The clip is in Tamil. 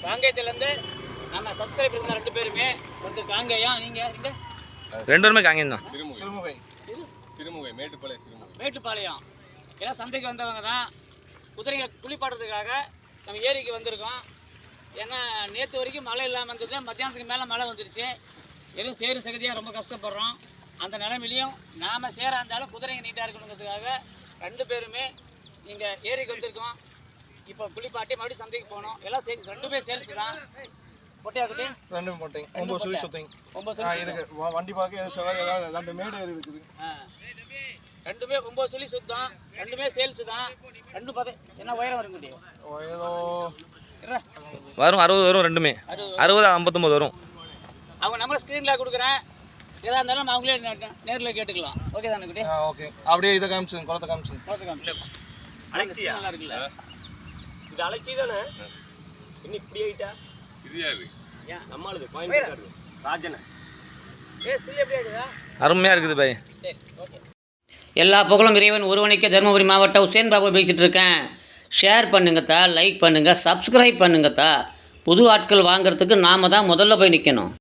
காங்கேயத்துலேருந்து நம்ம சப்ஸ்கிரைப் இருந்த 2 பேருமே வந்து காங்கேயம். நீங்கள் இங்கே 2 பேருமே காங்கேயம் தான். மேட்டுப்பாளையம் எல்லாம் சந்தைக்கு வந்தவங்க தான். குதிரைகளை குளிப்பாடுறதுக்காக நம்ம ஏரிக்கு வந்திருக்கோம். ஏன்னா நேற்று வரைக்கும் மழை இல்லாமல் இருந்தது, மத்தியானத்துக்கு மேலே மழை வந்துருச்சு. எதுவும் சேரு சகதியாக ரொம்ப கஷ்டப்படுறோம். அந்த நிலைமையிலையும் நாம் சேர இருந்தாலும் குதிரைங்க நீட்டாக இருக்கணுங்கிறதுக்காக 2 பேருமே இங்கே ஏரிக்கு வந்திருக்கோம். இப்போ குளிப்பாட்டி மறுபடியும் சந்தைக்கு போகணும். எல்லாம் 2 பேர் சேல்ஸ் தான். பொட்டையாக்குட்டி 2 போட்டேன். 9 சொல்லி சுத்தீங்க. 9 சொல்லி இருக்கு. வண்டி பார்க்க ஏதாவது 2 மேடு இருக்குது. 2மே 9 சொல்லி சுத்தம். 2மே சேல்ஸ் தான். 2 பார்த்து என்ன உயரம் வரும் முடியும்? வரும் 60 வரும். 2மே 60 59 வரும். அவங்க நம்பர் ஸ்க்ரீனில் கொடுக்குறேன். எதாக இருந்தாலும் நம்ம அவங்களே நேரில் கேட்டுக்கலாம். ஓகே தானே குட்டி? ஓகே. அப்படியே இதை காமிச்சுங்க. குளத்தை காமிச்சுங்க. அலெக்சியா நல்லா இருக்குல்ல? இது அலெக்சி தானே? இன்னும் இப்படி ஆகிட்டா இது யாரு? ஏன் நம்மளுது பாயிண்ட் ராஜன. ஸ்டில் எப்படி ஆகுதா? அருமையாக இருக்குது பாய். சரி ஓகே. எல்லா புகழும் இறைவன் ஒருவனுக்கே. தருமபுரி மாவட்டம் உசேன் பாபு பேசிகிட்டு இருக்கேன். ஷேர் பண்ணுங்கத்தா, லைக் பண்ணுங்கள், சப்ஸ்கிரைப் பண்ணுங்கத்தா. புது ஆட்கள் வாங்கிறதுக்கு நாம் தான் முதல்ல போய் நிற்கணும்.